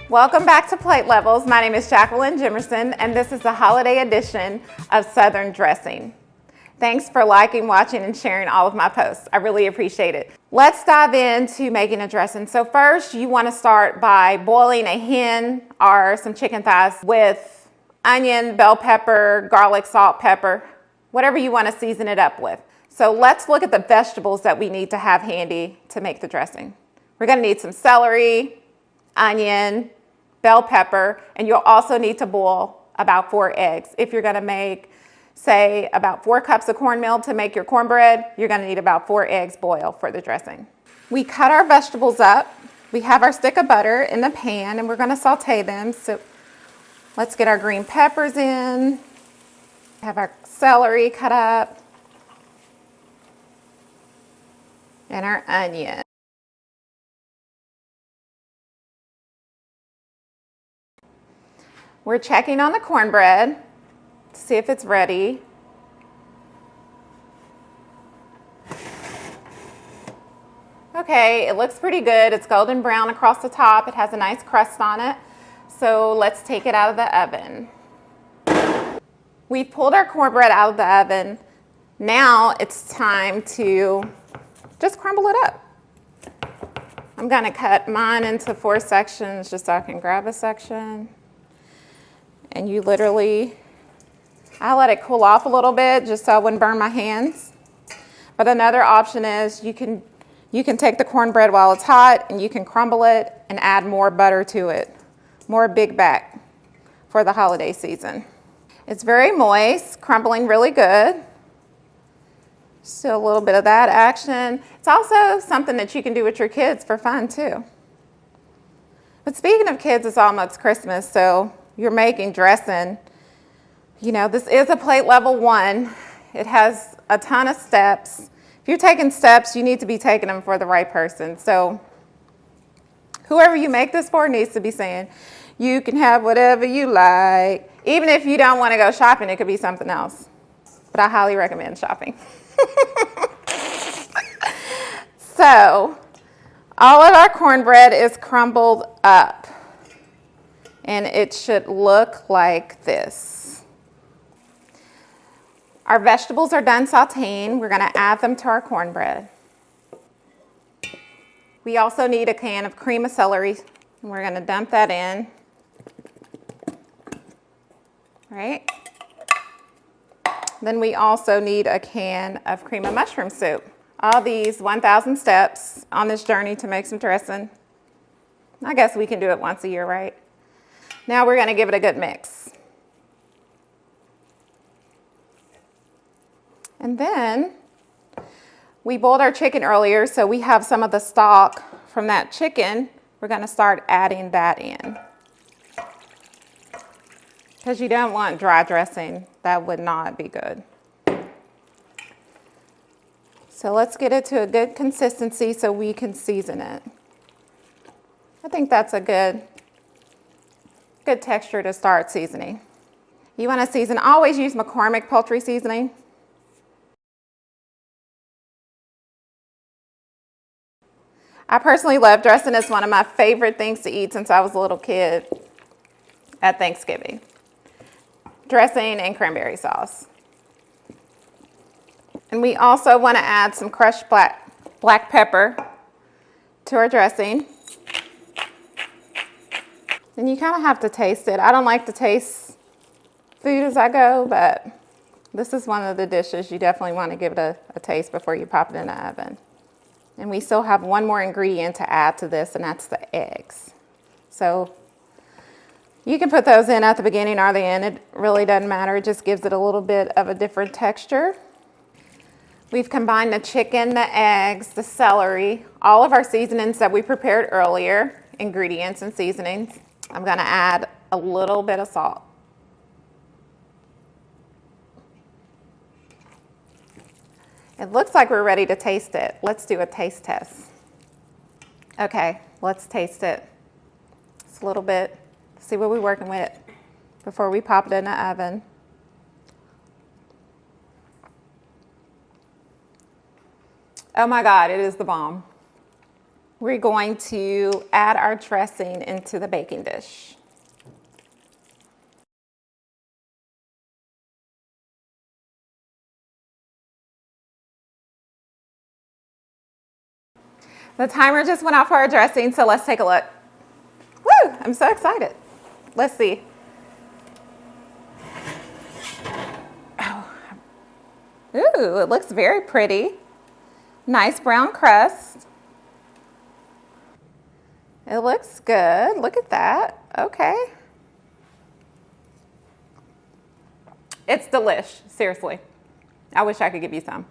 Welcome back to Plate Levels. My name is Jacqueline Jimerson, and this is the holiday edition of Southern Dressing. Thanks for liking, watching, and sharing all of my posts. I really appreciate it. Let's dive into making a dressing. So first, you want to start by boiling a hen or some chicken thighs with onion, bell pepper, garlic, salt, pepper, whatever you want to season it up with. So let's look at the vegetables that we need to have handy to make the dressing. We're going to need some celery, onion, bell pepper, and you'll also need to boil about 4 eggs. If you're going to make, say, about 4 cups of cornmeal to make your cornbread, you're going to need about 4 eggs boiled for the dressing. We cut our vegetables up. We have our stick of butter in the pan, and we're going to saute them. So let's get our green peppers in. Have our celery cut up, and our onion. We're checking on the cornbread to see if it's ready. Okay, it looks pretty good. It's golden brown across the top. It has a nice crust on it. So let's take it out of the oven. We've pulled our cornbread out of the oven. Now it's time to just crumble it up. I'm gonna cut mine into 4 sections just so I can grab a section. And you literally, I let it cool off a little bit just so I wouldn't burn my hands. But another option is you can take the cornbread while it's hot and you can crumble it and add more butter to it. More Big Back for the holiday season. It's very moist, crumbling really good. Still a little bit of that action. It's also something that you can do with your kids for fun too. But speaking of kids, it's almost Christmas, so you're making dressing. You know, this is a plate level 1. It has a ton of steps. If you're taking steps, you need to be taking them for the right person. So whoever you make this for needs to be saying, you can have whatever you like. Even if you don't want to go shopping, it could be something else. But I highly recommend shopping. So all of our cornbread is crumbled up. And it should look like this. Our vegetables are done sauteing. We're going to add them to our cornbread. We also need a can of cream of celery, and we're going to dump that in. Right? Then we also need a can of cream of mushroom soup. All these 1,000 steps on this journey to make some dressing. I guess we can do it once a year, right? Now we're going to give it a good mix. And then we boiled our chicken earlier, so we have some of the stock from that chicken. We're going to start adding that in. Because you don't want dry dressing. That would not be good. So let's get it to a good consistency so we can season it. I think that's a good texture to start seasoning. You want to season, always use McCormick poultry seasoning. I personally love dressing. It's one of my favorite things to eat since I was a little kid at Thanksgiving. Dressing and cranberry sauce. And we also want to add some crushed black pepper to our dressing. And you kind of have to taste it. I don't like to taste food as I go, but this is one of the dishes you definitely want to give it a taste before you pop it in the oven. And we still have one more ingredient to add to this, and that's the eggs. So you can put those in at the beginning or the end. It really doesn't matter. It just gives it a little bit of a different texture. We've combined the chicken, the eggs, the celery, all of our seasonings that we prepared earlier, ingredients and seasonings. I'm going to add a little bit of salt. It looks like we're ready to taste it. Let's do a taste test. Okay, let's taste it. Just a little bit. See what we're working with before we pop it in the oven. Oh my God, it is the bomb. We're going to add our dressing into the baking dish. The timer just went off for our dressing, so let's take a look. Woo! I'm so excited. Let's see. Oh. Ooh, it looks very pretty. Nice brown crust. It looks good. Look at that. Okay. It's delish, seriously. I wish I could give you some.